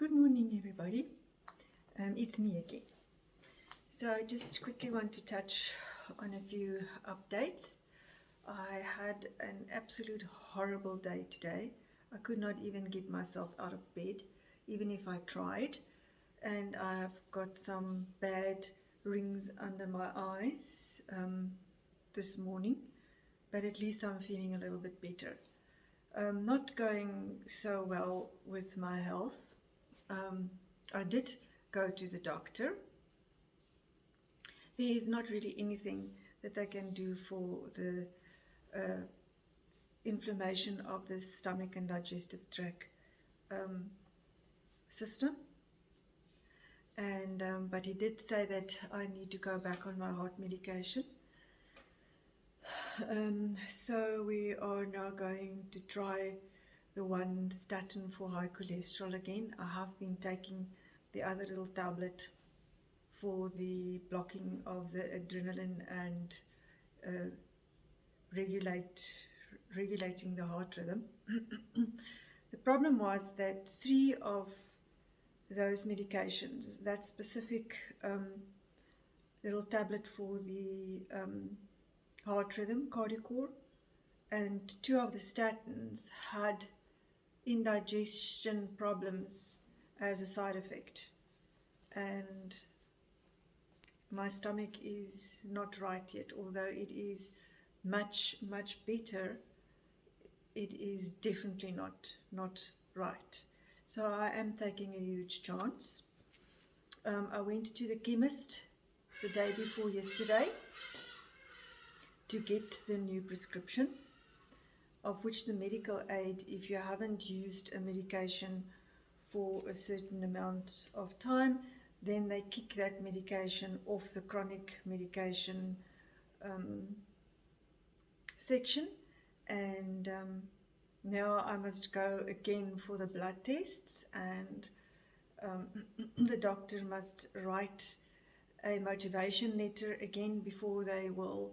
Good morning, everybody. It's me again. So I just quickly want to touch on a few updates. I had an absolute horrible day today. I could not even get myself out of bed, even if I tried. And I have got some bad rings under my eyes this morning, but at least I'm feeling a little bit better. Not going so well with my health. I did go to the doctor. There is not really anything that they can do for the inflammation of the stomach and digestive tract system. And but he did say that I need to go back on my heart medication. So we are now going to try the one statin for high cholesterol again. I have been taking the other little tablet for the blocking of the adrenaline and regulating the heart rhythm. The problem was that 3 of those medications, that specific little tablet for the heart rhythm, Cardiocor, and 2 of the statins had indigestion problems as a side effect, and my stomach is not right yet. Although it is much better, it is definitely not right. So I am taking a huge chance. I went to the chemist the day before yesterday to get the new prescription, of which the medical aid, if you haven't used a medication for a certain amount of time, then they kick that medication off the chronic medication section. And now I must go again for the blood tests, and the doctor must write a motivation letter again before they will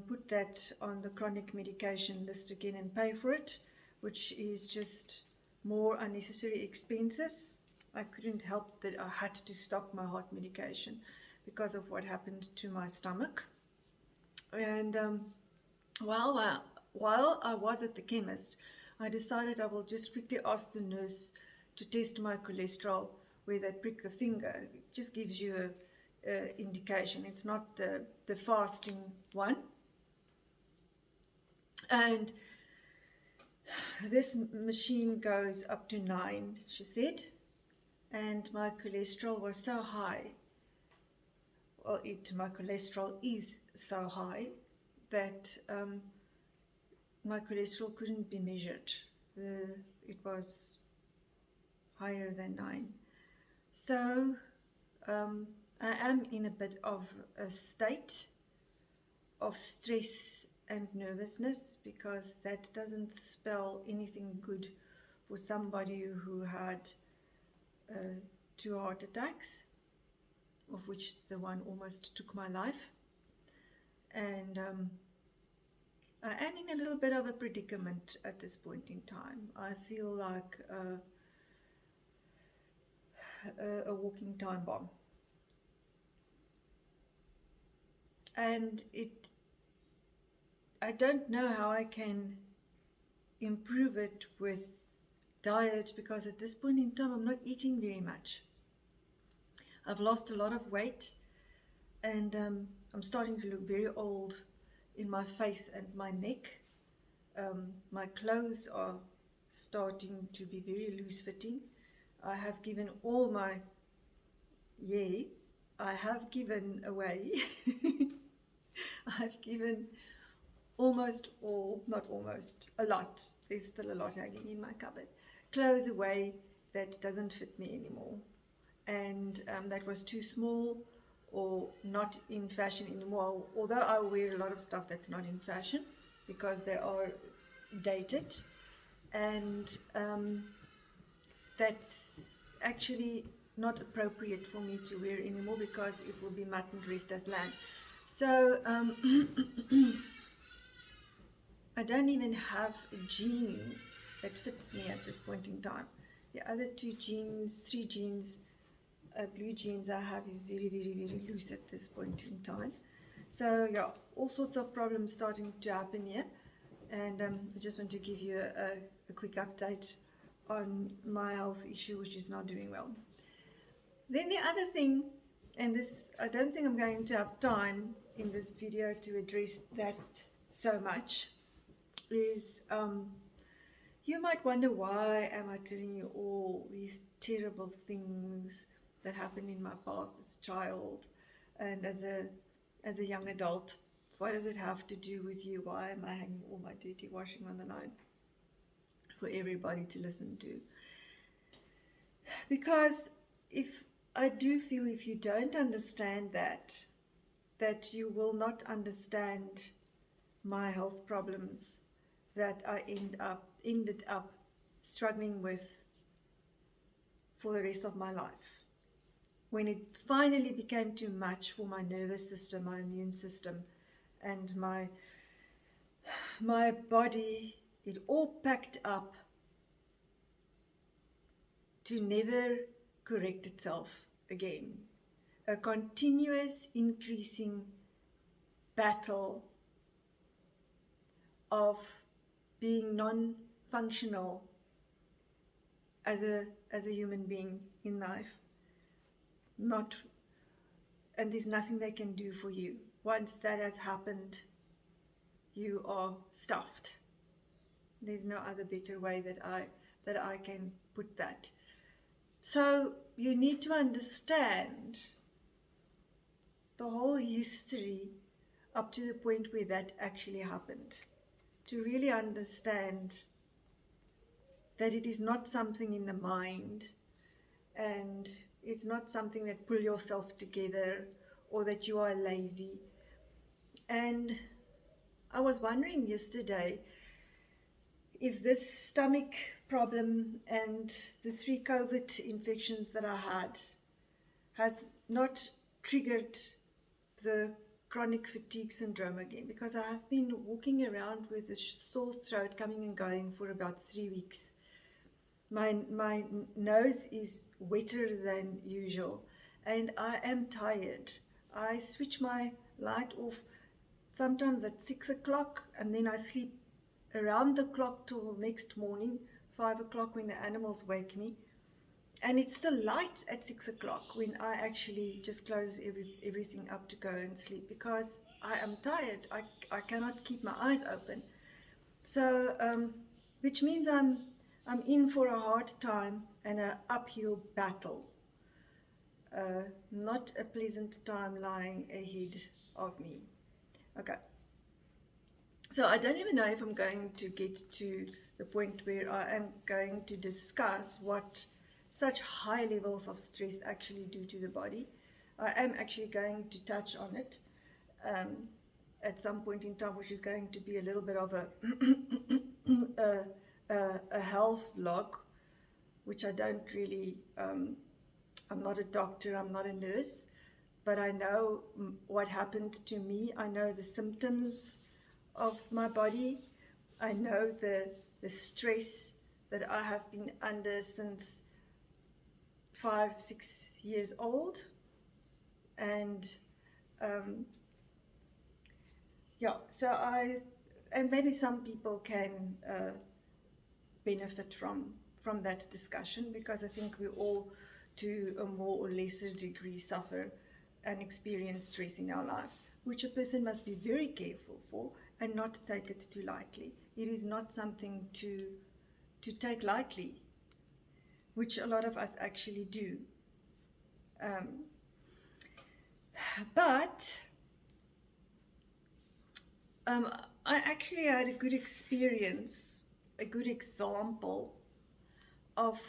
put that on the chronic medication list again and pay for it, which is just more unnecessary expenses. I couldn't help that I had to stop my heart medication because of what happened to my stomach. And while I was at the chemist, I decided I will just quickly ask the nurse to test my cholesterol where they prick the finger. It just gives you a indication. It's not the fasting one. And this machine goes up to 9, she said, and my cholesterol was so high. Well, my cholesterol is so high that my cholesterol couldn't be measured. It was higher than 9. So I am in a bit of a state of stress and nervousness, because that doesn't spell anything good for somebody who had 2 heart attacks, of which the one almost took my life. And I am in a little bit of a predicament at this point in time. I feel like a walking time bomb. And I don't know how I can improve it with diet, because at this point in time I'm not eating very much. I've lost a lot of weight, and I'm starting to look very old in my face and my neck. My clothes are starting to be very loose fitting. I have given all my, yes, I have given away I've given almost all, not almost, a lot, there's still a lot hanging in my cupboard, clothes away that doesn't fit me anymore, and that was too small or not in fashion anymore, although I wear a lot of stuff that's not in fashion because they are dated, and that's actually not appropriate for me to wear anymore, because it will be mud and rest as land. So I don't even have a jean that fits me at this point in time. The other two genes, three genes, blue genes I have is very, very, very loose at this point in time. So yeah, all sorts of problems starting to happen here. And I just want to give you a quick update on my health issue, which is not doing well. Then the other thing, and this, I don't think I'm going to have time in this video to address that so much, is you might wonder, why am I telling you all these terrible things that happened in my past as a child and as a young adult? What does it have to do with you? Why am I hanging all my dirty washing on the line for everybody to listen to? Because I do feel if you don't understand that you will not understand my health problems that I ended up struggling with for the rest of my life. When it finally became too much for my nervous system, my immune system, and my body, it all packed up to never correct itself again. A continuous increasing battle of being non-functional as a human being in life. And there's nothing they can do for you. Once that has happened, you are stuffed. There's no other better way that I can put that. So you need to understand the whole history up to the point where that actually happened, to really understand that it is not something in the mind, and it's not something that pull yourself together or that you are lazy. And I was wondering yesterday if this stomach problem and the 3 COVID infections that I had has not triggered the chronic fatigue syndrome again, because I have been walking around with a sore throat coming and going for about 3 weeks. My nose is wetter than usual, and I am tired. I switch my light off sometimes at 6 o'clock, and then I sleep around the clock till next morning, 5 o'clock, when the animals wake me. And it's still light at 6 o'clock when I actually just close everything up to go and sleep, because I am tired. I cannot keep my eyes open. So, which means I'm in for a hard time and an uphill battle. Not a pleasant time lying ahead of me. Okay. So I don't even know if I'm going to get to the point where I am going to discuss what such high levels of stress actually do to the body. I am actually going to touch on it at some point in time, which is going to be a little bit of a health log, which I don't really, I'm not a doctor, I'm not a nurse, but I know what happened to me. I know the symptoms of my body. I know the stress that I have been under since 5-6 years old. And and maybe some people can benefit from that discussion, because I think we all, to a more or lesser degree, suffer and experience stress in our lives, which a person must be very careful for and not take it too lightly. It is not something to take lightly, which a lot of us actually do. But I actually had a good experience, a good example of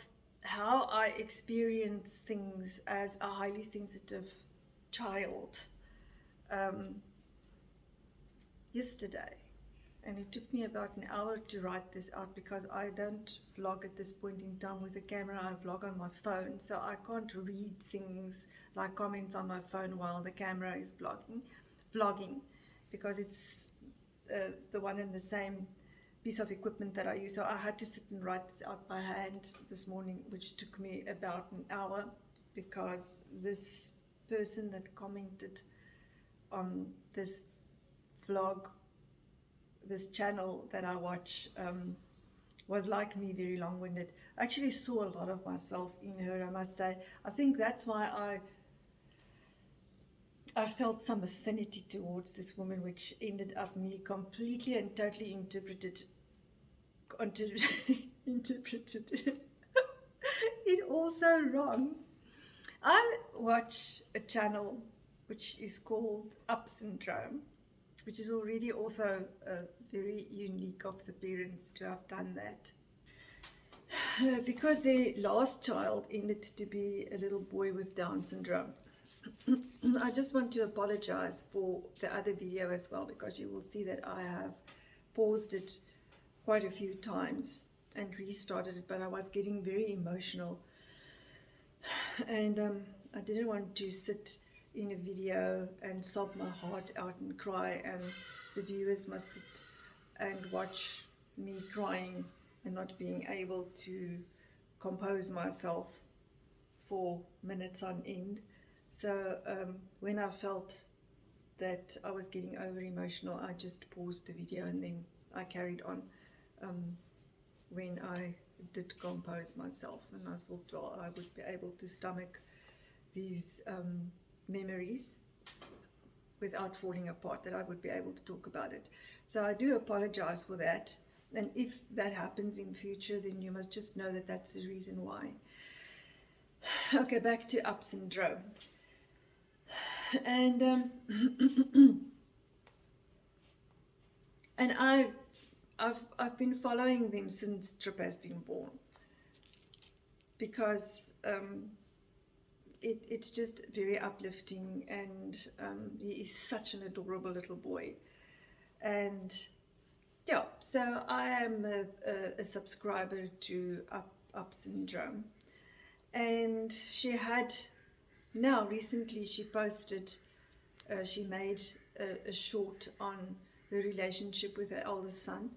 how I experience things as a highly sensitive child yesterday. And it took me about an hour to write this out, because I don't vlog at this point in time with a camera. I vlog on my phone, so I can't read things like comments on my phone while the camera is vlogging, because it's the one and the same piece of equipment that I use. So I had to sit and write this out by hand this morning, which took me about an hour, because this person that commented on this vlog, this channel that I watch, was like me, very long-winded. I actually saw a lot of myself in her, I must say. I think that's why I felt some affinity towards this woman, which ended up me completely and totally interpreted it also wrong. I watch a channel which is called Up Syndrome, which is already also very unique of the parents to have done that. Because their last child ended to be a little boy with Down syndrome. I just want to apologize for the other video as well, because you will see that I have paused it quite a few times and restarted it, but I was getting very emotional, and I didn't want to sit in a video and sob my heart out and cry, and the viewers must sit and watch me crying and not being able to compose myself for minutes on end. So when I felt that I was getting over emotional, I just paused the video and then I carried on when I did compose myself, and I thought, well, I would be able to stomach these memories without falling apart, that I would be able to talk about it. So I do apologize for that, and if that happens in future, then you must just know that that's the reason why. Okay, back to Up Syndrome. And and I've been following them since Trip has been born, because it's just very uplifting, and he is such an adorable little boy. And yeah, so I am a subscriber to Up Syndrome, and she had, now recently she posted, she made a short on her relationship with her eldest son,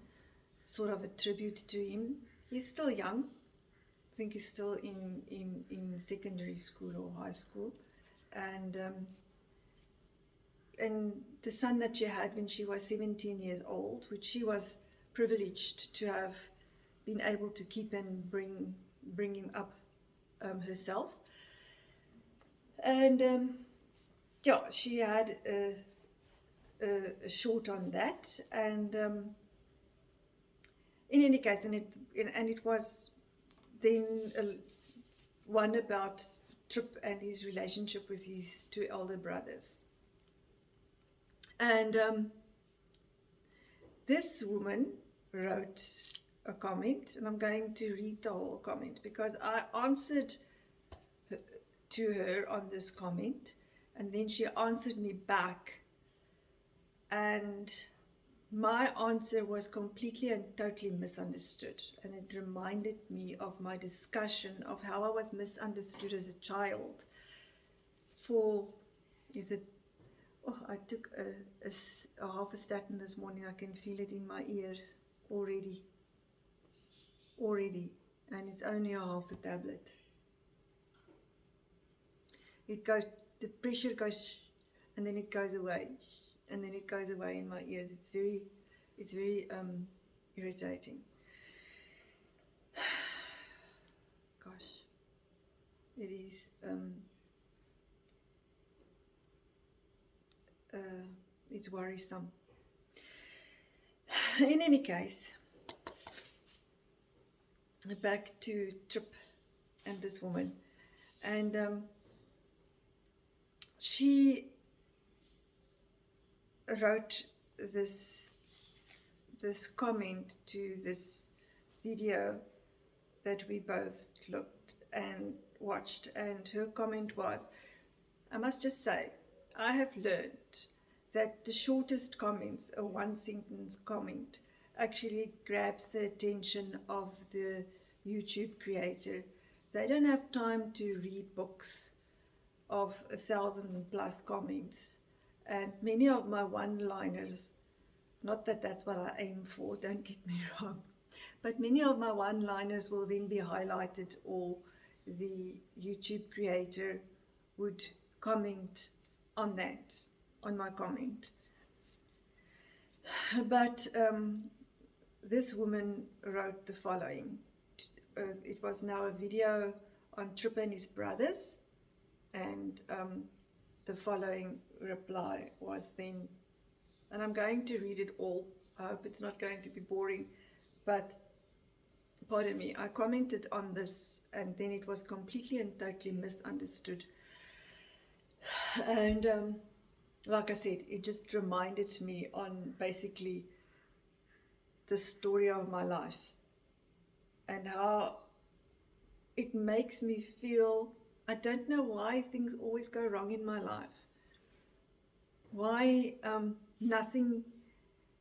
sort of a tribute to him. He's still young. I think he's still in secondary school or high school, and the son that she had when she was 17 years old, which she was privileged to have been able to keep and bring him up herself. And yeah, she had a short on that, and in any case, and it was then one about Trip and his relationship with his two elder brothers. And this woman wrote a comment, and I'm going to read the whole comment, because I answered to her on this comment, and then she answered me back, and my answer was completely and totally misunderstood, and it reminded me of my discussion of how I was misunderstood as a child. I took a half a statin this morning. I can feel it in my ears already, and it's only a half a tablet. It goes, the pressure goes, and then it goes away, and then it goes away in my ears. It's very irritating. Gosh, it is. It's worrisome. In any case, back to Trip and this woman, and she wrote this comment to this video that we both looked and watched, and her comment was, I must just say, I have learned that the shortest comments, a one sentence comment, actually grabs the attention of the YouTube creator. They don't have time to read books of 1,000+ comments, and many of my one-liners Not that that's what I aim for, don't get me wrong. But many of my one-liners will then be highlighted, or the YouTube creator would comment on that, on my comment. But this woman wrote the following. It was now a video on Trip and his brothers, and the following reply was then, and I'm going to read it all. I hope it's not going to be boring, but pardon me, I commented on this and then it was completely and totally misunderstood. And like I said, it just reminded me on basically the story of my life and how it makes me feel, I don't know why things always go wrong in my life. Why nothing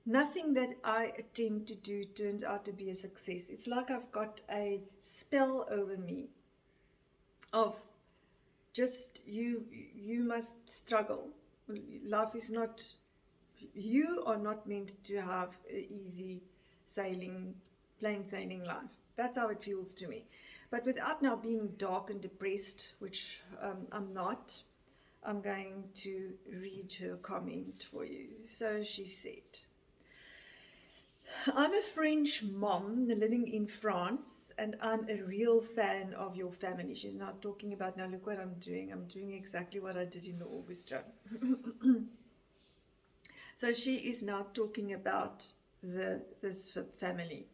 that I attempt to do turns out to be a success. It's like I've got a spell over me of just you must struggle. Life is not, you are not meant to have an easy sailing, plain sailing life. That's how it feels to me. But without now being dark and depressed, which I'm not, I'm going to read her comment for you. So she said, I'm a French mom living in France, and I'm a real fan of your family. She's now talking about, now look what I'm doing. I'm doing exactly what I did in the orchestra. So she is now talking about this family.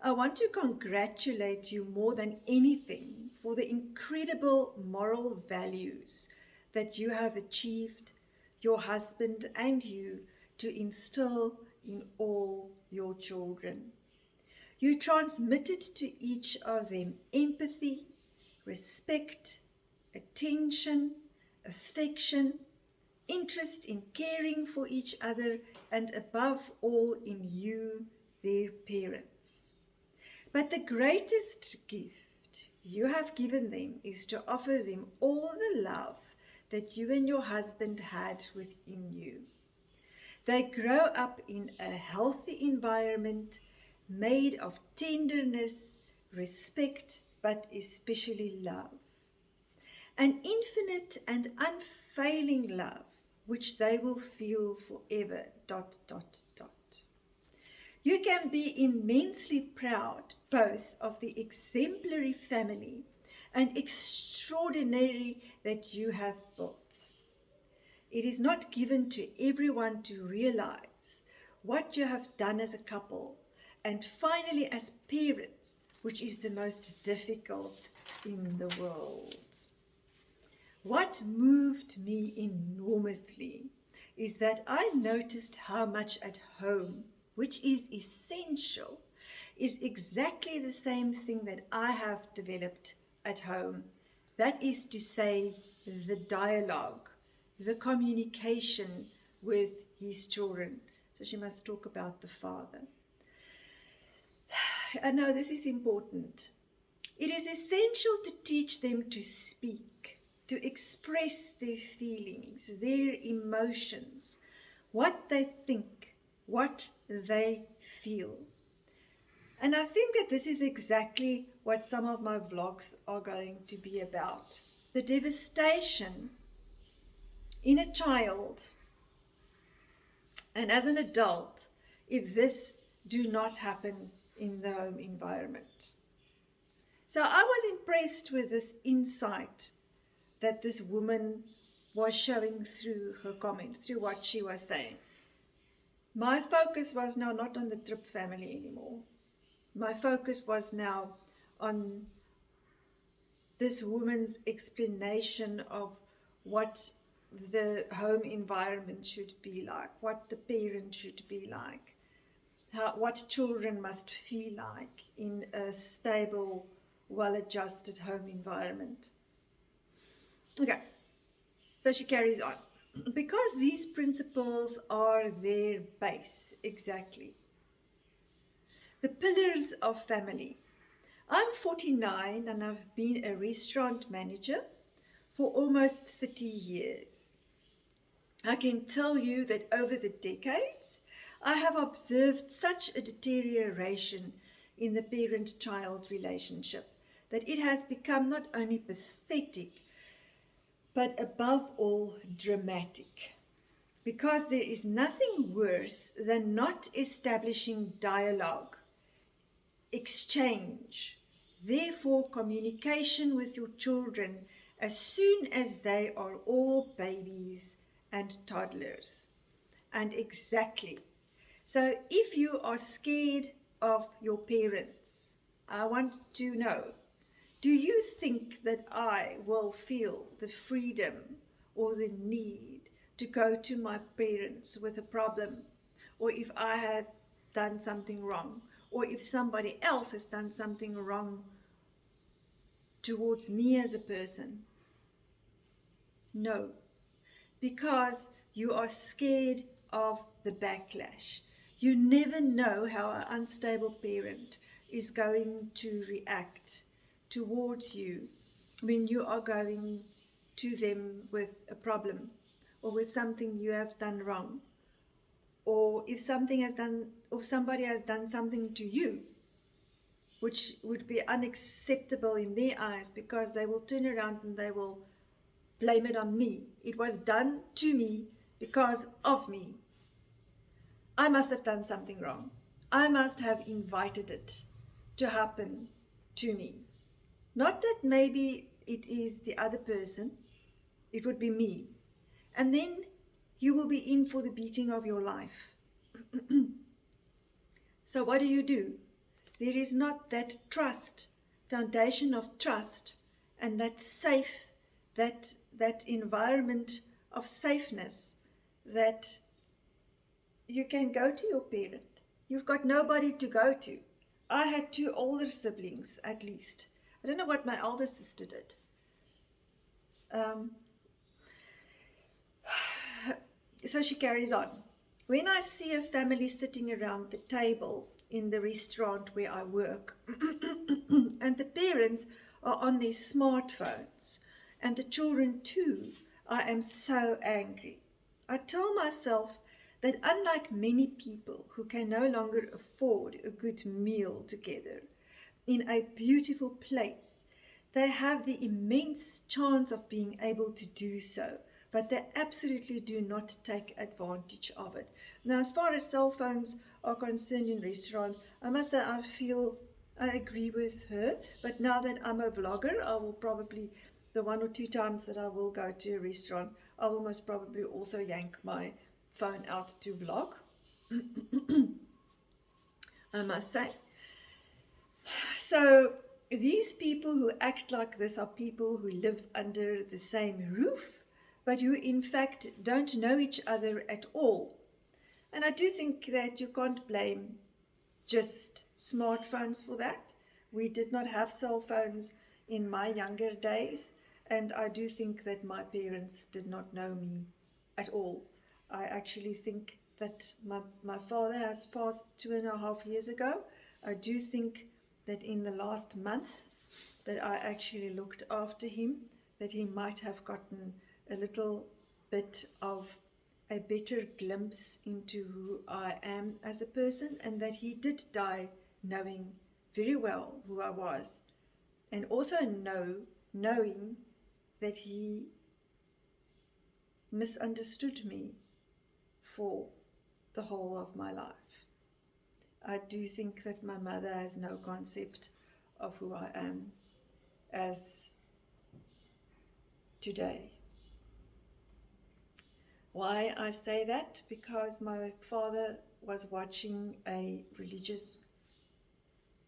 I want to congratulate you more than anything for the incredible moral values that you have achieved, your husband and you, to instill in all your children. You transmitted to each of them empathy, respect, attention, affection, interest in caring for each other, and above all in you, their parents. But the greatest gift you have given them is to offer them all the love that you and your husband had within you. They grow up in a healthy environment made of tenderness, respect, but especially love. An infinite and unfailing love, which they will feel forever, ... You can be immensely proud both of the exemplary family and extraordinary that you have built. It is not given to everyone to realize what you have done as a couple and finally as parents, which is the most difficult in the world. What moved me enormously is that I noticed how much at home, which is essential, is exactly the same thing that I have developed at home. That is to say, the dialogue, the communication with his children. So she must talk about the father. And now this is important. It is essential to teach them to speak, to express their feelings, their emotions, what they think, what they feel. And I think that this is exactly what some of my vlogs are going to be about. The devastation in a child and as an adult if this do not happen in the home environment. So I was impressed with this insight that this woman was showing through her comments, through what she was saying. My focus was now not on the Tripp family anymore. My focus was now on this woman's explanation of what the home environment should be like, what the parent should be like, what children must feel like in a stable, well-adjusted home environment. Okay, so she carries on. Because these principles are their base, exactly. The pillars of family. I'm 49 and I've been a restaurant manager for almost 30 years. I can tell you that over the decades, I have observed such a deterioration in the parent-child relationship that it has become not only pathetic, but above all dramatic. Because there is nothing worse than not establishing dialogue, exchange, therefore communication with your children as soon as they are all babies and toddlers. And exactly. So if you are scared of your parents, I want to know, do you think that I will feel the freedom or the need to go to my parents with a problem, or if I have done something wrong, or if somebody else has done something wrong towards me as a person? No, because you are scared of the backlash. You never know how an unstable parent is going to react towards you when you are going to them with a problem or with something you have done wrong, or if somebody has done something to you which would be unacceptable in their eyes, because they will turn around and they will blame it on me. It was done to me because of me. I must have done something wrong. I must have invited it to happen to me. Not that maybe it is the other person, it would be me. And then you will be in for the beating of your life. So what do? There is not that trust, foundation of trust, and that safe, that environment of safeness, that you can go to your parent. You've got nobody to go to. I had 2 older siblings, at least. I don't know what my elder sister did. So she carries on. When I see a family sitting around the table in the restaurant where I work, and the parents are on their smartphones, and the children too, I am so angry. I tell myself that unlike many people who can no longer afford a good meal together in a beautiful place, they have the immense chance of being able to do so, but they absolutely do not take advantage of it. Now, as far as cell phones are concerned in restaurants, I must say I agree with her, but now that I'm a vlogger, I will probably, the 1 or 2 times that I will go to a restaurant, I will most probably also yank my phone out to vlog, I must say. So these people who act like this are people who live under the same roof, but who in fact don't know each other at all. And I do think that you can't blame just smartphones for that. We did not have cell phones in my younger days, and I do think that my parents did not know me at all. I actually think that my father has passed 2.5 years ago. I do think that in the last month that I actually looked after him, that he might have gotten a little bit of a better glimpse into who I am as a person, and that he did die knowing very well who I was, and also knowing that he misunderstood me for the whole of my life. I do think that my mother has no concept of who I am as today. Why I say that? Because my father was watching a religious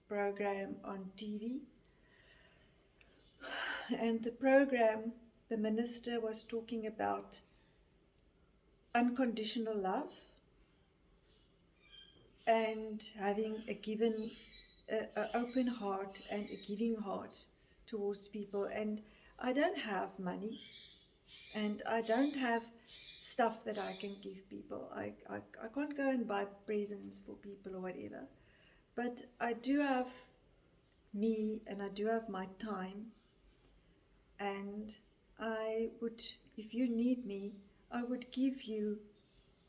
program on TV, and the program, the minister was talking about unconditional love and having an open heart and a giving heart towards people. And I don't have money, and I don't have stuff that I can give people. I can't go and buy presents for people or whatever. But I do have me, and I do have my time, and I would, if you need me, I would give you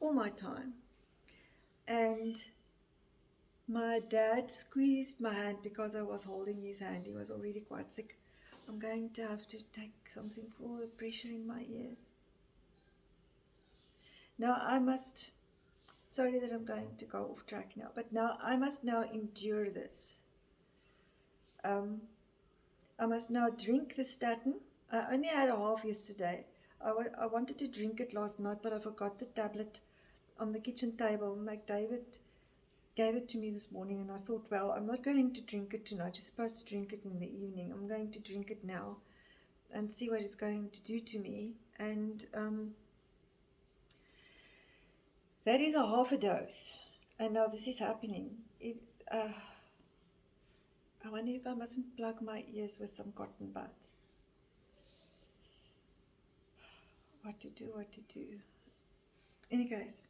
all my time. And my dad squeezed my hand because I was holding his hand. He was already quite sick. I'm going to have to take something for the pressure in my ears. Now I must, sorry that I'm going to go off track now, but now I must now endure this. I must now drink the statin. I only had a half yesterday. I wanted to drink it last night, but I forgot the tablet on the kitchen table. Like David gave it to me this morning, and I thought, well, I'm not going to drink it tonight. You're supposed to drink it in the evening. I'm going to drink it now and see what it's going to do to me. And that is a half a dose. And now this is happening. I wonder if I mustn't plug my ears with some cotton buds. What to do, what to do. Any case.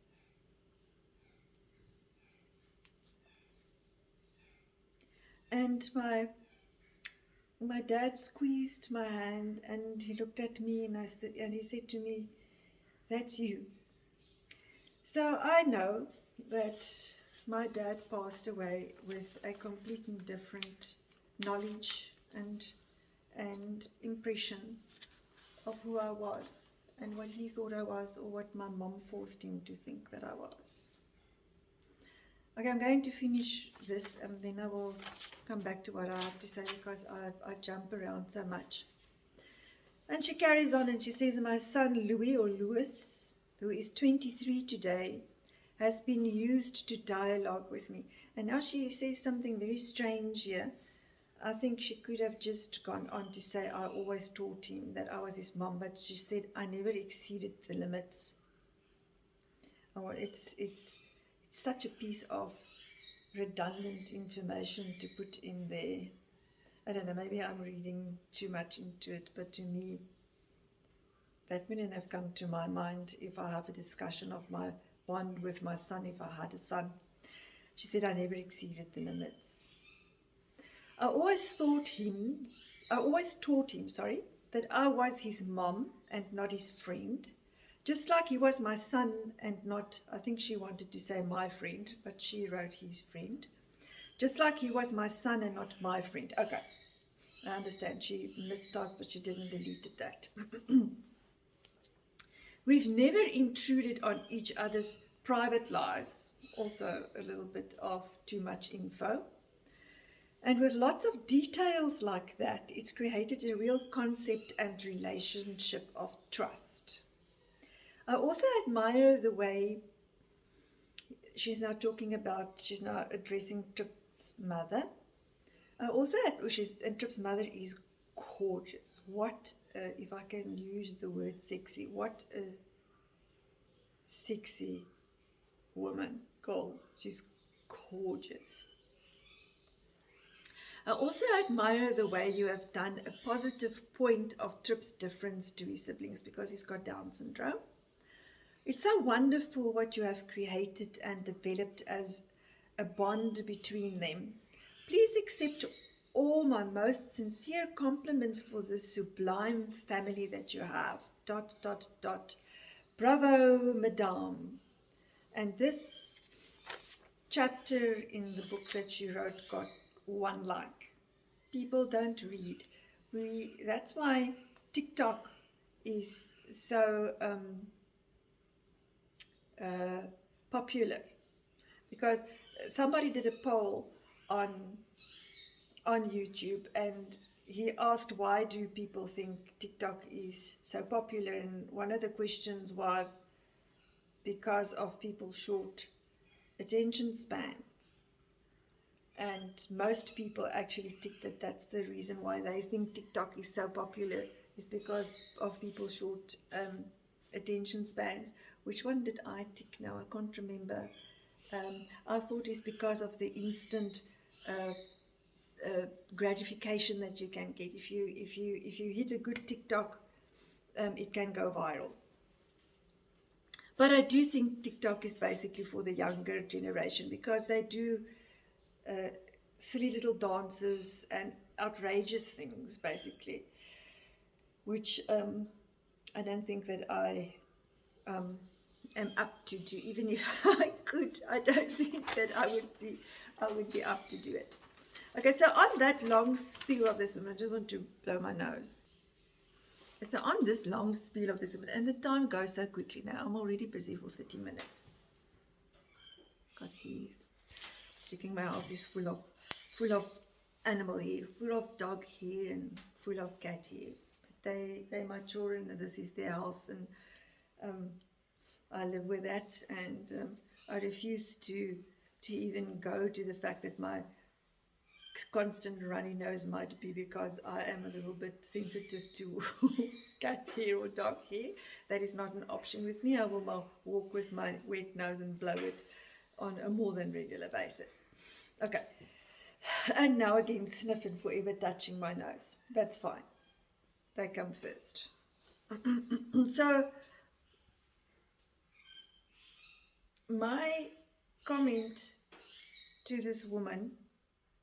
And my dad squeezed my hand and he looked at me and he said to me, "That's you." So I know that my dad passed away with a completely different knowledge and impression of who I was and what he thought I was, or what my mom forced him to think that I was. Okay, I'm going to finish this and then I will come back to what I have to say, because I jump around so much. And she carries on and she says, "My son Louis, who is 23 today, has been used to dialogue with me." And now she says something very strange here. I think she could have just gone on to say, "I always taught him that I was his mom," but she said, "I never exceeded the limits." Oh, it's such a piece of redundant information to put in there. I don't know, maybe I'm reading too much into it, but to me, that wouldn't have come to my mind if I have a discussion of my bond with my son, if I had a son. She said, "I never exceeded the limits." I always taught him, that I was his mom and not his friend. Just like he was my son and not, I think she wanted to say my friend, but she wrote his friend. Just like he was my son and not my friend. Okay, I understand. She mistyped, but she didn't delete that. We've never intruded on each other's private lives. Also a little bit of too much info. And with lots of details like that, it's created a real concept and relationship of trust. I also admire the way she's now addressing Trip's mother. And Trip's mother is gorgeous. What, if I can use the word sexy, what a sexy woman, girl. She's gorgeous. I also admire the way you have done a positive point of Trip's difference to his siblings, because he's got Down syndrome. It's so wonderful what you have created and developed as a bond between them. Please accept all my most sincere compliments for the sublime family that you have. ... Bravo, Madame. And this chapter in the book that she wrote got 1 like. People don't read. That's why TikTok is so popular, because somebody did a poll on YouTube and he asked, why do people think TikTok is so popular? And one of the questions was because of people's short attention spans. And most people actually tick that that's the reason why they think TikTok is so popular, is because of people's short attention spans. Which one did I tick now? I can't remember. I thought it's because of the instant gratification that you can get. If you hit a good TikTok, it can go viral. But I do think TikTok is basically for the younger generation, because they do silly little dances and outrageous things, basically, which I don't think that I am up to do. Even if I could, I don't think that I would be up to do it. Okay, so on that long spiel of this woman, I just want to blow my nose. So on this long spiel of this woman, and the time goes so quickly now. I'm already busy for 30 minutes. God, hair. Sticking my house is full of animal hair, full of dog hair and full of cat hair. But they my children, and this is their house, and I live with that, and I refuse to even go to the fact that my constant runny nose might be because I am a little bit sensitive to cat hair or dog hair. That is not an option with me. I will walk with my wet nose and blow it on a more than regular basis. Okay, and now again, sniff and forever touching my nose. That's fine. They come first. So my comment to this woman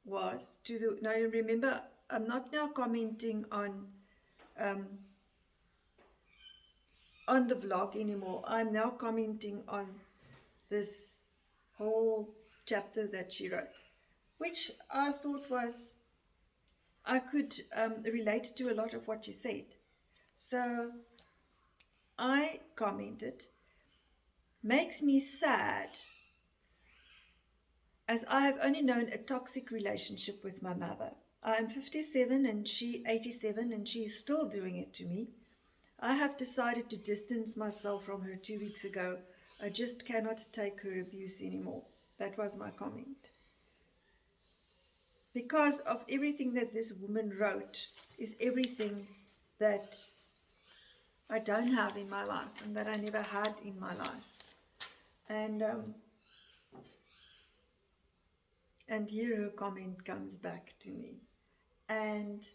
was now remember, I'm not now commenting on the vlog anymore. I'm now commenting on this whole chapter that she wrote, which I thought was, I could relate to a lot of what she said. So I commented, makes me sad, as I have only known a toxic relationship with my mother. I am 57 and she 87, and she is still doing it to me. I have decided to distance myself from her 2 weeks ago. I just cannot take her abuse anymore. That was my comment. Because of everything that this woman wrote is everything that I don't have in my life and that I never had in my life. And here her comment comes back to me. And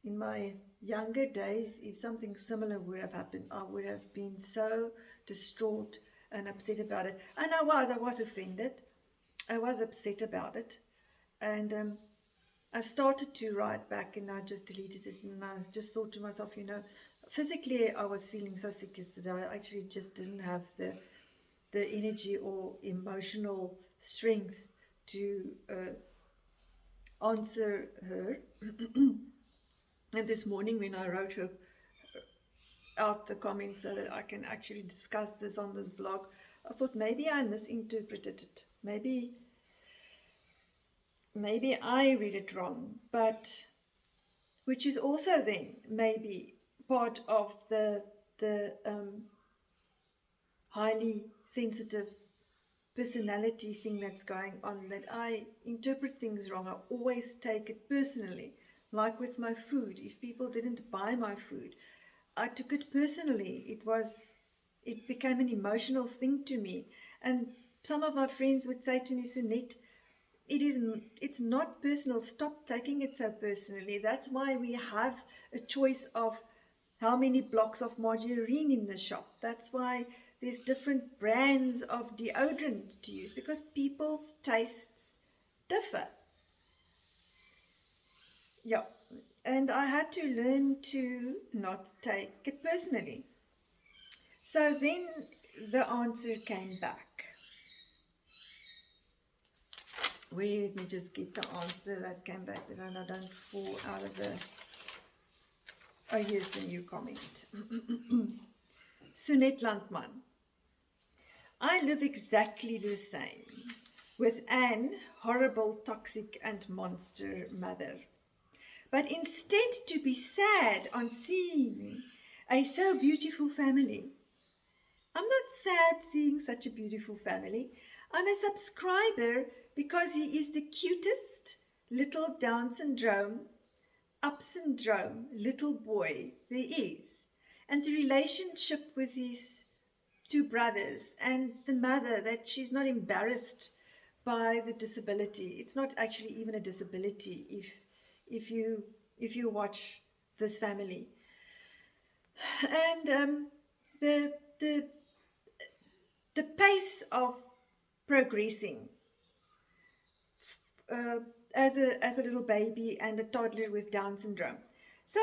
in my younger days, if something similar would have happened, I would have been so distraught and upset about it. And I was offended. I was upset about it. And I started to write back, and I just deleted it. And I just thought to myself, physically I was feeling so sick yesterday. I actually just didn't have the energy or emotional strength to answer her. And this morning when I wrote her out the comments so that I can actually discuss this on this blog, I thought maybe I misinterpreted it. Maybe I read it wrong, but which is also then maybe part of the highly sensitive personality thing that's going on, that I interpret things wrong. I always take it personally. Like with my food, if people didn't buy my food, I took it personally. It became an emotional thing to me. And some of my friends would say to me, Sunette, it's not personal. Stop taking it so personally. That's why we have a choice of how many blocks of margarine in the shop. That's why there's different brands of deodorant to use, because people's tastes differ. Yeah, and I had to learn to not take it personally. So then the answer came back. Wait, let me just get the answer that came back, that I don't fall out of the... Oh, here's the new comment. Sunette Landman. I live exactly the same with an horrible, toxic and monster mother. But instead to be sad on seeing a so beautiful family. I'm not sad seeing such a beautiful family. I'm a subscriber because he is the cutest little Down syndrome, up syndrome little boy there is. And the relationship with his two brothers and the mother, that she's not embarrassed by the disability. It's not actually even a disability if you watch this family. And the pace of progressing as a little baby and a toddler with Down syndrome. So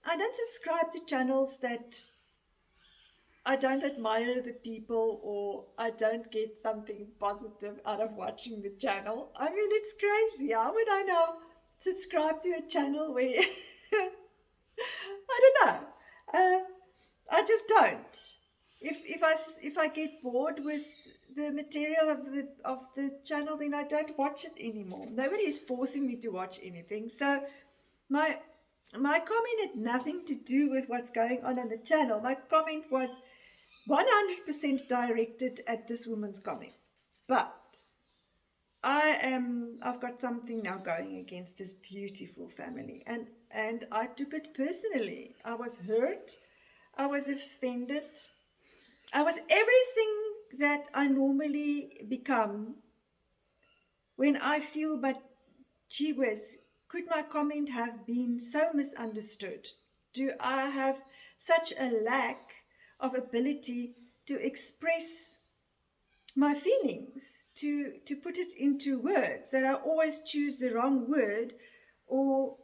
I don't subscribe to channels that I don't admire the people, or I don't get something positive out of watching the channel. I mean, it's crazy. How would I now subscribe to a channel where I don't know. I just don't. If I get bored with the material of the channel, then I don't watch it anymore. Nobody is forcing me to watch anything. So my my comment had nothing to do with what's going on the channel. My comment was 100% directed at this woman's comment. But I've got something now going against this beautiful family, and I took it personally. I was hurt, I was offended, I was everything that I normally become when I feel, but gee whiz, could my comment have been so misunderstood? Do I have such a lack of ability to express my feelings, to put it into words, that I always choose the wrong word or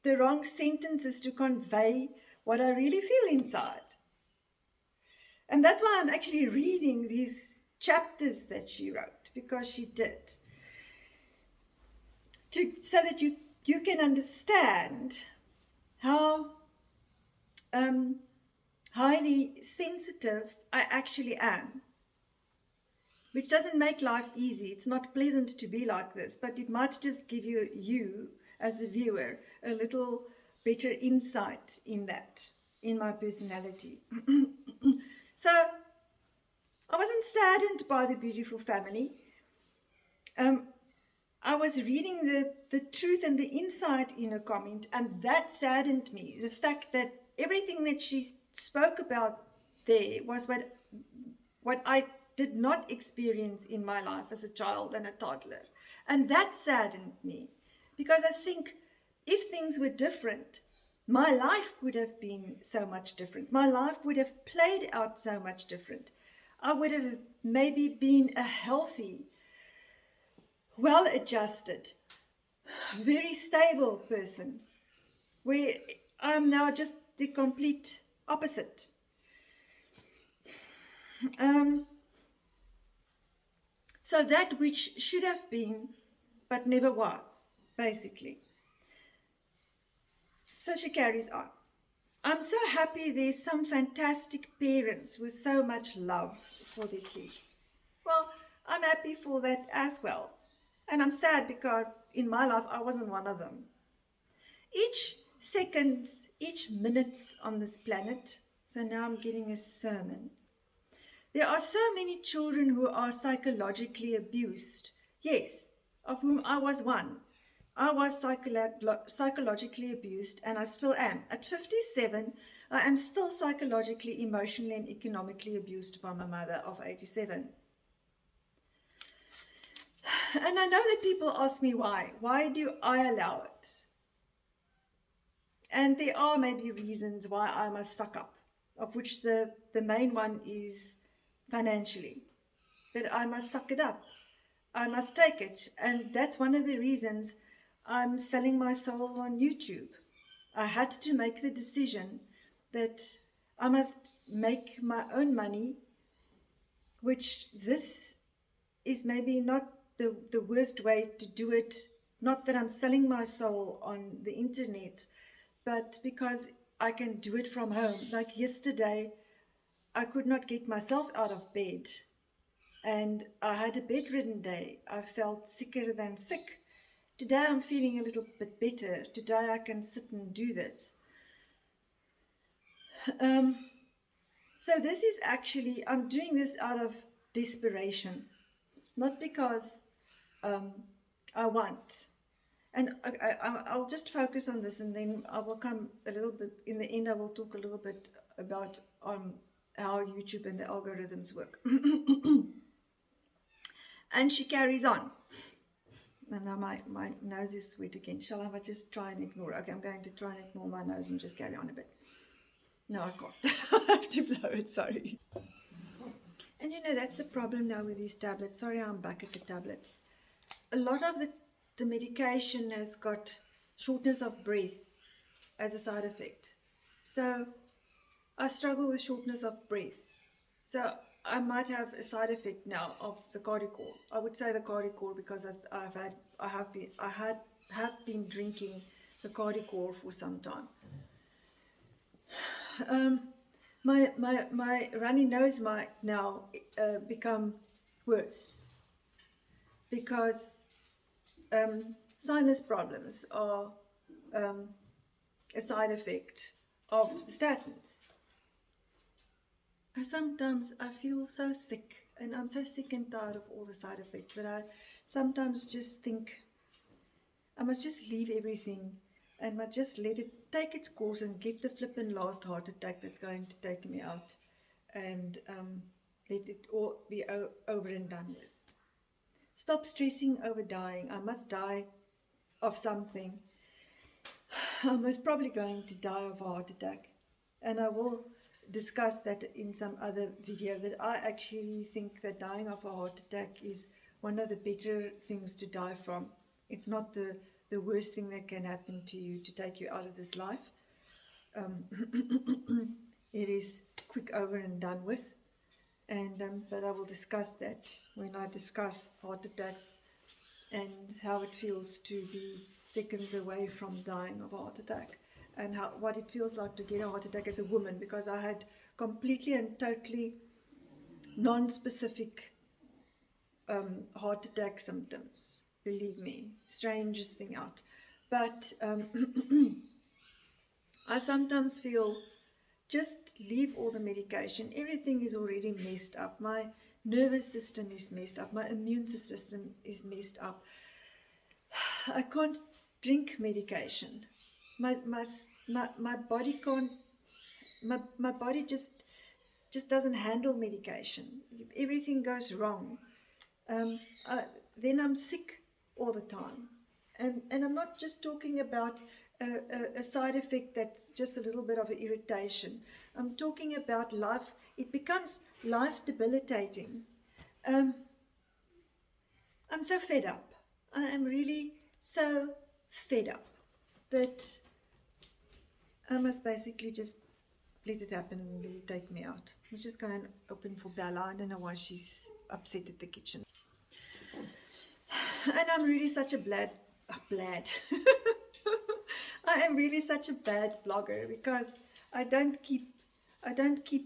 the wrong sentences to convey what I really feel inside? And that's why I'm actually reading these chapters that she wrote, because she did, so that you can understand how highly sensitive I actually am. Which doesn't make life easy. It's not pleasant to be like this, but it might just give you as a viewer, a little better insight in that, in my personality. So I wasn't saddened by the beautiful family. I was reading the truth and the insight in a comment, and that saddened me. The fact that everything that she spoke about there was what I did not experience in my life as a child and a toddler. And that saddened me, because I think if things were different, my life would have been so much different. My life would have played out so much different. I would have maybe been a healthy, well-adjusted, very stable person, where I'm now just the complete opposite. So that which should have been, but never was, basically. So she carries on. I'm so happy there's some fantastic parents with so much love for their kids. Well, I'm happy for that as well. And I'm sad because in my life, I wasn't one of them. Each second, each minute on this planet, so now I'm getting a sermon. There are so many children who are psychologically abused. Yes, of whom I was one. I was psychologically abused, and I still am. At 57, I am still psychologically, emotionally, and economically abused by my mother of 87. And I know that people ask me why. Why do I allow it? And there are maybe reasons why I must suck up, of which the main one is financially, that I must suck it up. I must take it. And that's one of the reasons I'm selling my soul on YouTube. I had to make the decision that I must make my own money, which this is maybe not the worst way to do it. Not that I'm selling my soul on the internet, but because I can do it from home. Like yesterday, I could not get myself out of bed, and I had a bedridden day. I felt sicker than sick. Today I'm feeling a little bit better. Today I can sit and do this. So this is actually, I'm doing this out of desperation, not because I want. And I'll just focus on this, and then I will come a little bit, in the end I will talk a little bit about how YouTube and the algorithms work. And she carries on. And now my nose is sweet again. Shall I just try and ignore it? Okay, I'm going to try and ignore my nose and just carry on a bit. No, I can't. I have to blow it, sorry. And you know, that's the problem now with these tablets. Sorry, I'm back at the tablets. A lot of the medication has got shortness of breath as a side effect. So I struggle with shortness of breath. So I might have a side effect now of the Cardicor. I would say the Cardicor because have been drinking the Cardicor for some time. My runny nose might now become worse because sinus problems are a side effect of the statins. Sometimes I feel so sick, and I'm so sick and tired of all the side effects that I sometimes just think I must just leave everything and must just let it take its course and get the flippin' last heart attack that's going to take me out, and let it all be over and done with. Stop stressing over dying. I must die of something. I'm most probably going to die of a heart attack, and I will discuss that in some other video, that I actually think that dying of a heart attack is one of the better things to die from. It's not the worst thing that can happen to you to take you out of this life. It is quick over and done with, and but I will discuss that when I discuss heart attacks and how it feels to be seconds away from dying of a heart attack, and what it feels like to get a heart attack as a woman, because I had completely and totally non-specific heart attack symptoms. Believe me, strangest thing out. But I sometimes feel just leave all the medication. Everything is already messed up. My nervous system is messed up. My immune system is messed up. I can't drink medication. My body can't. My body just doesn't handle medication. If everything goes wrong, then I'm sick all the time. And I'm not just talking about a side effect that's just a little bit of an irritation. I'm talking about life. It becomes life debilitating. I'm so fed up. I am really so fed up that I must basically just let it happen and let it take me out. Let's just go and open for Bella. I don't know why she's upset at the kitchen. And I'm really such a I am really such a bad vlogger because I don't keep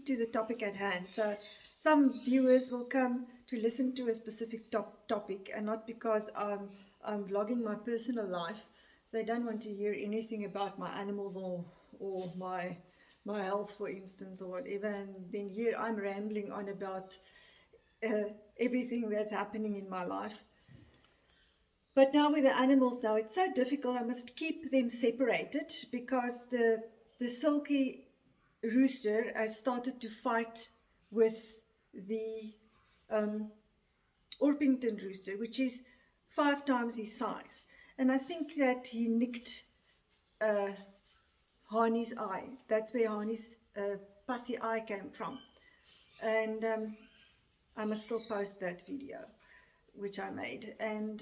to the topic at hand. So some viewers will come to listen to a specific topic, and not because I'm vlogging my personal life. They don't want to hear anything about my animals or my health, for instance, or whatever. And then here I'm rambling on about everything that's happening in my life. But now with the animals now, it's so difficult. I must keep them separated because the silky rooster has started to fight with the Orpington rooster, which is 5 times his size. And I think that he nicked Hani's eye. That's where Hani's pussy eye came from. And I must still post that video, which I made. And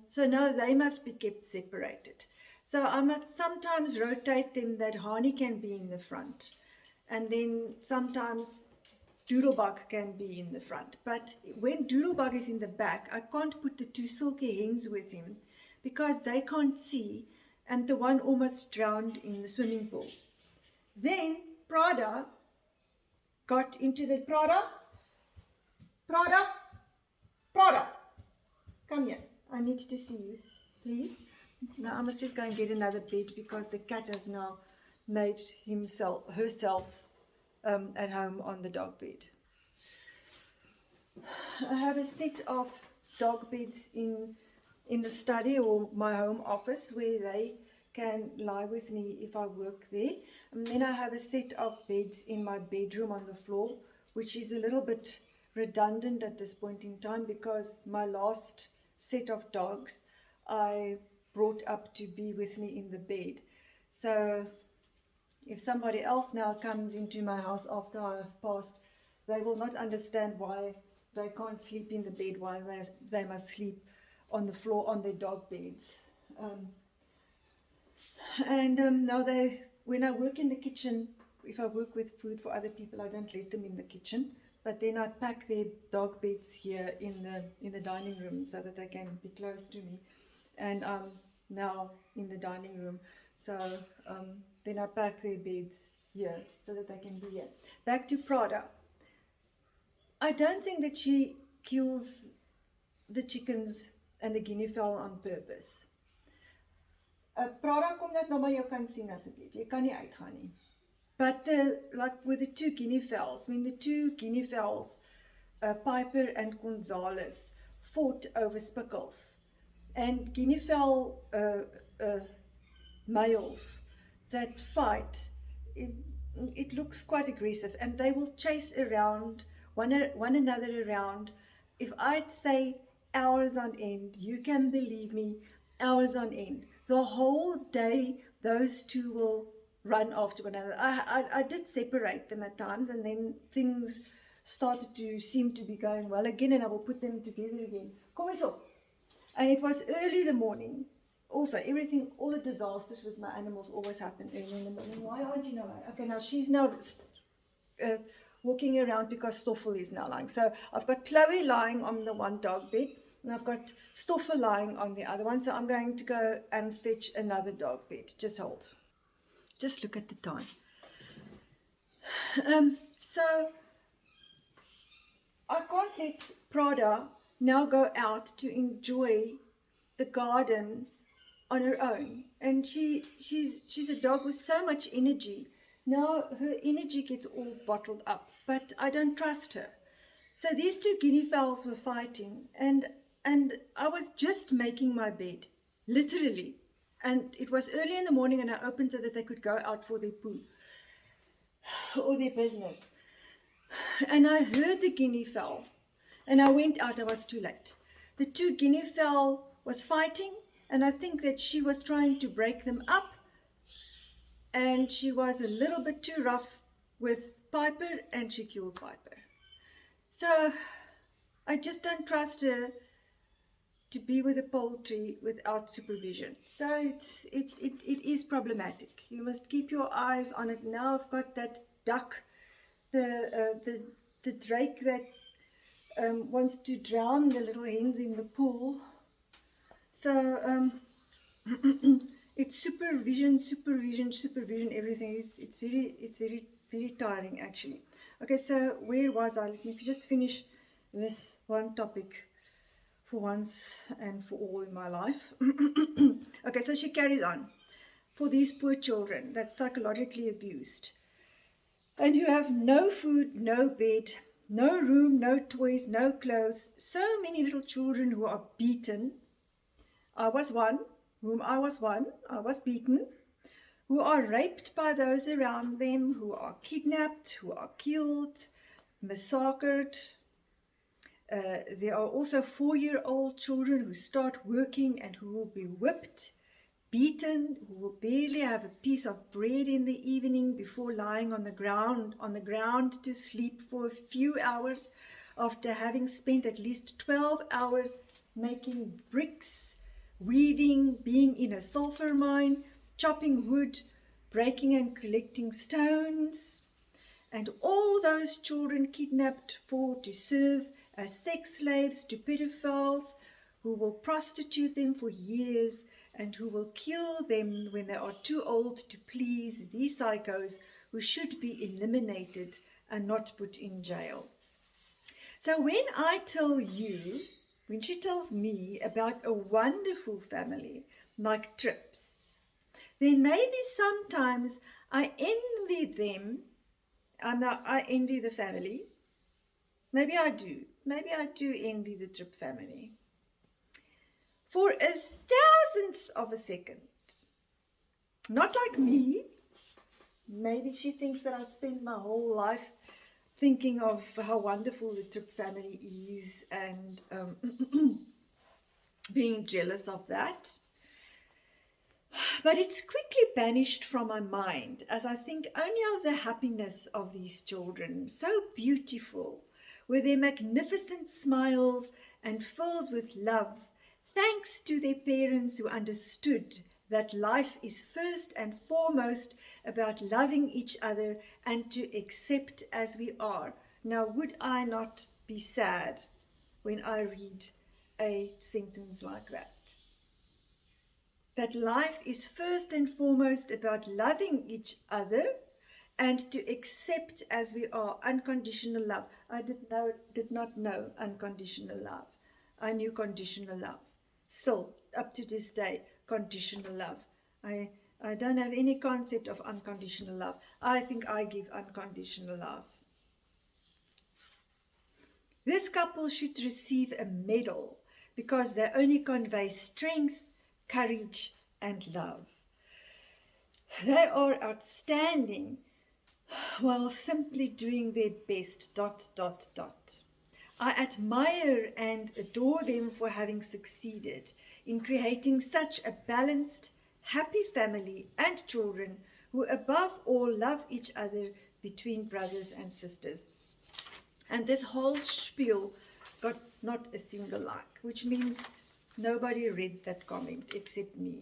so now they must be kept separated. So I must sometimes rotate them that Hani can be in the front, and then sometimes Doodlebug can be in the front. But when Doodlebug is in the back, I can't put the 2 silky hens with him because they can't see, and the one almost drowned in the swimming pool. Then Prada got into the Prada, come here. I need to see you, please. Now I must just go and get another bed because the cat has now made herself at home on the dog bed. I have a set of dog beds in the study or my home office where they can lie with me if I work there. And then I have a set of beds in my bedroom on the floor, which is a little bit redundant at this point in time because my last set of dogs I brought up to be with me in the bed. So if somebody else now comes into my house after I've passed, they will not understand why they can't sleep in the bed, why they must sleep on the floor on their dog beds. Now when I work in the kitchen, if I work with food for other people, I don't let them in the kitchen. but then I pack their dog beds here in the dining room so that they can be close to me. And I'm now in the dining room, so then I pack their beds here so that they can be here. Back to Prada. I don't think that she kills the chickens and the guinea fowl on purpose. Prada, kom net nou maar jou kan sien asseblief. Jy kan nie uitgaan nie. But like with the two guinea fowls, I mean the two guinea fowls, Piper and Gonzales, fought over spickles. And guinea fowl males that fight, it looks quite aggressive, and they will chase around one another around. If I'd say hours on end, you can believe me, hours on end. The whole day, those two will run after one another. I did separate them at times, and then things started to seem to be going well again, and I will put them together again. Kom eens op. And it was early in the morning. Also, all the disasters with my animals always happen early in the morning. Why aren't you now? Okay, now she's now walking around because Stoffel is now lying. So I've got Chloe lying on the one dog bed, and I've got Stoffel lying on the other one. So I'm going to go and fetch another dog bed. Just hold. Just look at the time. So I can't let Prada now go out to enjoy the garden on her own. And she's a dog with so much energy. Now her energy gets all bottled up, but I don't trust her. So these two guinea fowls were fighting, and I was just making my bed, literally. And it was early in the morning, and I opened so that they could go out for their poo or their business. And I heard the guinea fowl, and I went out. I was too late. The two guinea fowl was fighting, and I think that she was trying to break them up, and she was a little bit too rough with Piper, and she killed Piper. So I just don't trust her to be with the poultry without supervision. So it is problematic. You must keep your eyes on it. Now I've got that duck, the drake that wants to drown the little hens in the pool. So it's supervision, everything. It's very tiring actually. Okay, so where was I? Let me just finish this one topic for once and for all in my life. Okay, so she carries on. For these poor children that's psychologically abused, and who have no food, no bed, no room, no toys, no clothes, so many little children who are beaten. I was one, I was beaten, who are raped by those around them, who are kidnapped, who are killed, massacred. There are also 4-year-old children who start working and who will be whipped, beaten, who will barely have a piece of bread in the evening before lying on the ground to sleep for a few hours after having spent at least 12 hours making bricks, weaving, being in a sulfur mine, chopping wood, breaking and collecting stones. And all those children kidnapped to serve as sex slaves to pedophiles who will prostitute them for years and who will kill them when they are too old to please these psychos who should be eliminated and not put in jail. So when she tells me about a wonderful family like Trips, then maybe sometimes I envy them, and I envy the family. Maybe I do envy the Trip family. For 1,000th of a second. Not like me. Maybe she thinks that I spent my whole life thinking of how wonderful the Trip family is and being jealous of that. But it's quickly banished from my mind as I think only of the happiness of these children, so beautiful, with their magnificent smiles and filled with love, thanks to their parents who understood that life is first and foremost about loving each other and to accept as we are, Now, would I not be sad when I read a sentence like that? That life is first and foremost about loving each other and to accept as we are unconditional love. I did not know unconditional love. I knew conditional love. Still, up to this day, conditional love. I don't have any concept of unconditional love. I think I give unconditional love. This couple should receive a medal because they only convey strength, courage, and love. They are outstanding while simply doing their best. ... I admire and adore them for having succeeded in creating such a balanced, happy family and children who above all love each other between brothers and sisters. And this whole spiel got not a single like, which means nobody read that comment except me,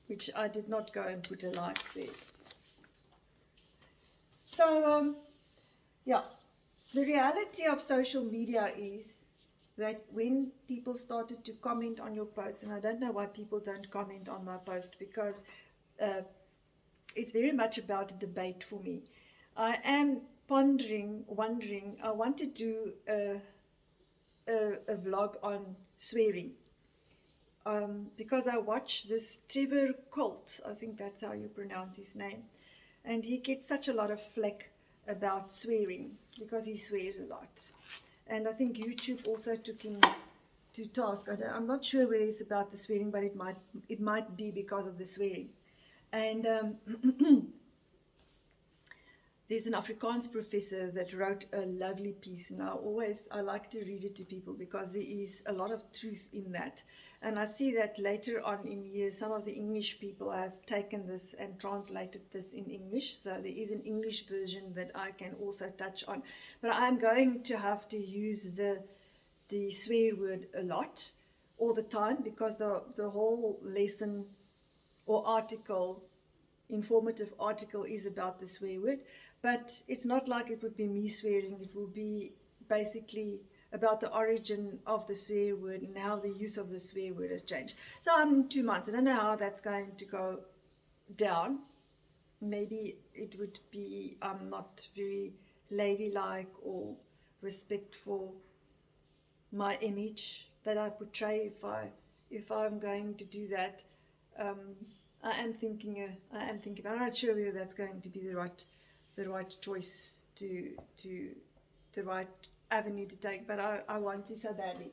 which I did not go and put a like there. So, yeah, the reality of social media is that when people started to comment on your post, and I don't know why people don't comment on my post, because it's very much about a debate for me. I am wondering, I want to do a vlog on swearing. Because I watch this Trevor Colt, I think that's how you pronounce his name, and he gets such a lot of flack about swearing because he swears a lot. And I think YouTube also took him to task. I'm not sure whether it's about the swearing, but it might be because of the swearing. And there's an Afrikaans professor that wrote a lovely piece, and I like to read it to people because there is a lot of truth in that. And I see that later on in years, some of the English people have taken this and translated this in English. So there is an English version that I can also touch on. But I'm going to have to use the swear word a lot, all the time, because the whole lesson or article, informative article, is about the swear word. But it's not like it would be me swearing. It will be basically about the origin of the swear word and how the use of the swear word has changed. So I'm in 2 months. I don't know how that's going to go down. Maybe it would be not very ladylike or respectful my image that I portray if I'm going to do that. I am thinking. I'm not sure whether that's going to be the right choice the right avenue to take, but I want to so badly,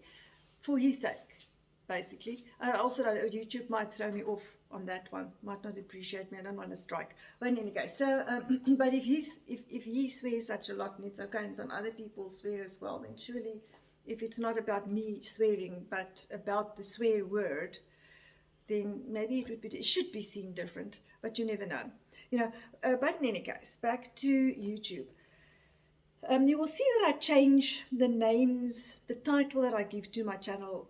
for his sake, basically. Also, YouTube might throw me off on that one, might not appreciate me. I don't want to strike. But in any case, so but if he swears such a lot, and it's okay, and some other people swear as well, then surely, if it's not about me swearing, but about the swear word, then maybe it should be seen different. But you never know, But in any case, back to YouTube. You will see that I change the names, the title that I give to my channel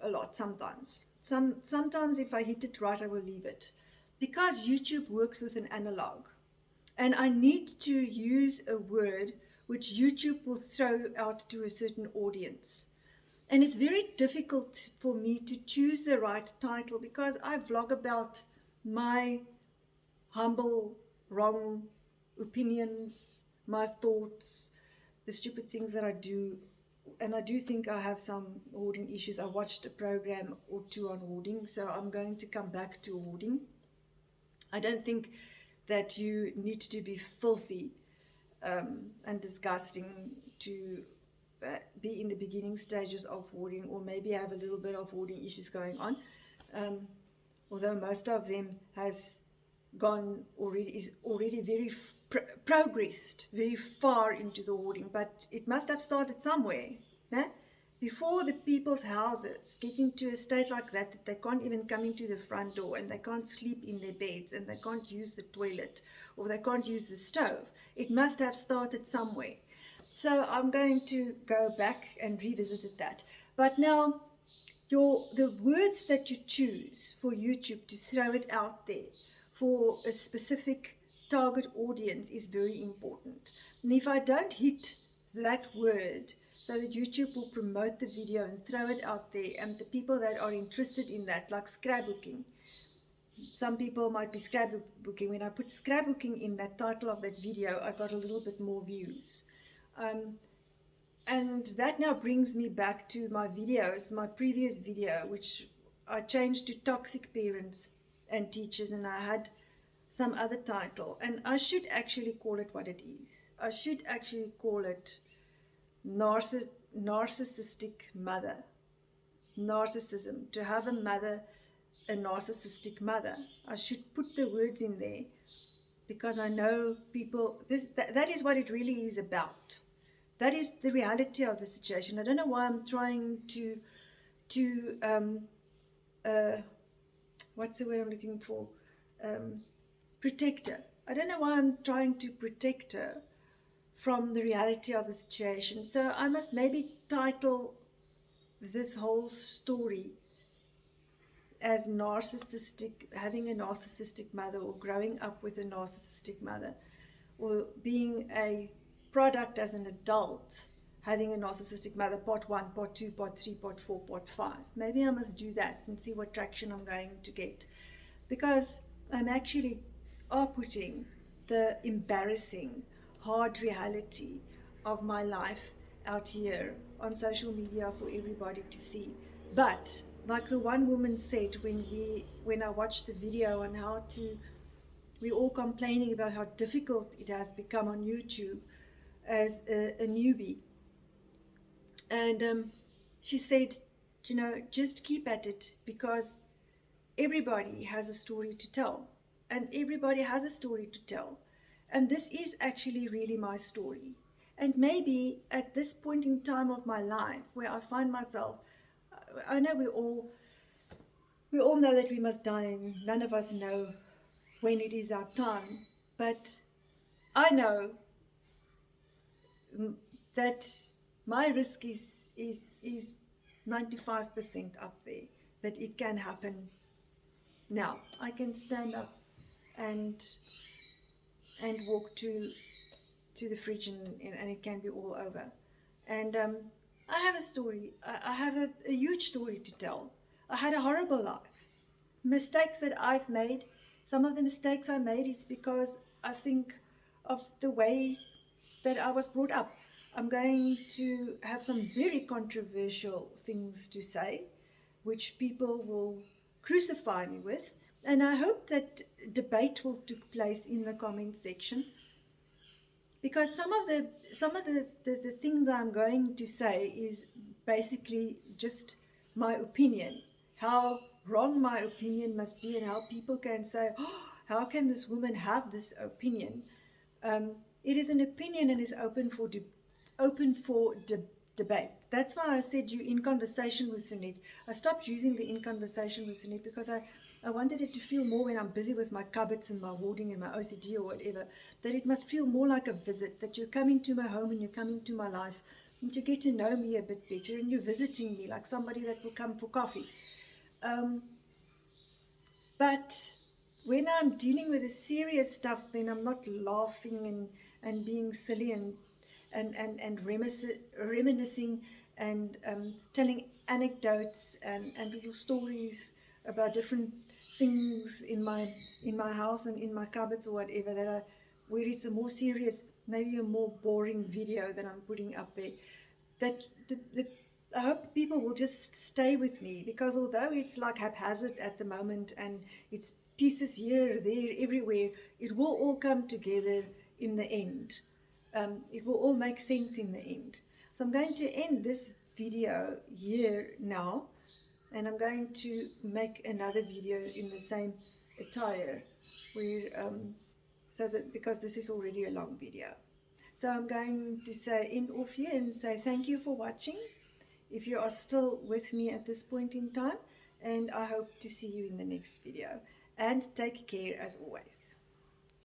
a lot sometimes. Sometimes if I hit it right, I will leave it. Because YouTube works with an analog. And I need to use a word which YouTube will throw out to a certain audience. And it's very difficult for me to choose the right title because I vlog about my humble, wrong opinions, my thoughts, the stupid things that I do. And I do think I have some hoarding issues. I watched a program or two on hoarding, so I'm going to come back to hoarding. I don't think that you need to be filthy and disgusting to be in the beginning stages of hoarding, or maybe have a little bit of hoarding issues going on. Although most of them is already very progressed, very far into the hoarding, but it must have started somewhere. Before the people's houses get into a state like that they can't even come into the front door, and they can't sleep in their beds, and they can't use the toilet, or they can't use the stove. It must have started somewhere. So I'm going to go back and revisit that. But now, the words that you choose for YouTube to throw it out there for a specific target audience is very important. And if I don't hit that word so that YouTube will promote the video and throw it out there, and the people that are interested in that, like scrapbooking, some people might be scrapbooking. When I put scrapbooking in that title of that video, I got a little bit more views. And that now brings me back to my videos, my previous video, which I changed to toxic parents and teachers, and I had some other title. And I should actually call it what it is. I should actually call it narcissistic mother. Narcissism. To have a mother, a narcissistic mother. I should put the words in there because I know people, that is what it really is about. That is the reality of the situation. I don't know why I'm trying to what's the word I'm looking for? Protect her. I don't know why I'm trying to protect her from the reality of the situation. So I must maybe title this whole story as narcissistic, having a narcissistic mother, or growing up with a narcissistic mother, or being a product as an adult, having a narcissistic mother, part 1, part 2, part 3, part 4, part 5. Maybe I must do that and see what traction I'm going to get, because I'm actually outputting the embarrassing, hard reality of my life out here on social media for everybody to see. But like the one woman said when I watched the video on how to, we're all complaining about how difficult it has become on YouTube as a newbie. And she said, you know, just keep at it, because everybody has a story to tell, and everybody has a story to tell. And this is actually really my story. And maybe at this point in time of my life where I find myself, I know we all know that we must die, and none of us know when it is our time. But I know that my risk is 95% up there, that it can happen now. I can stand up and walk to the fridge, and it can be all over. And I have a story. I have a huge story to tell. I had a horrible life. Mistakes that I've made, some of the mistakes I made is because I think of the way that I was brought up. I'm going to have some very controversial things to say, which people will crucify me with. And I hope that debate will take place in the comment section, because some of the things I'm going to say is basically just my opinion, how wrong my opinion must be, and how people can say, oh, how can this woman have this opinion? It is an opinion and is open for debate. That's why I said you in conversation with Sunit. I stopped using the in conversation with Sunit because I wanted it to feel more, when I'm busy with my cupboards and my hoarding and my OCD or whatever, that it must feel more like a visit, that you're coming to my home and you're coming to my life and you get to know me a bit better, and you're visiting me like somebody that will come for coffee. But when I'm dealing with the serious stuff, then I'm not laughing and being silly and reminiscing and telling anecdotes and little stories about different things in my house and in my cupboards or whatever, where it's a more serious, maybe a more boring video that I'm putting up there. That I hope people will just stay with me, because although it's like haphazard at the moment and it's pieces here, there, everywhere, it will all come together in the end. It will all make sense in the end. So I'm going to end this video here now, and I'm going to make another video in the same attire, where because this is already a long video. So I'm going to say end off here and say thank you for watching, if you are still with me at this point in time, and I hope to see you in the next video. And take care as always.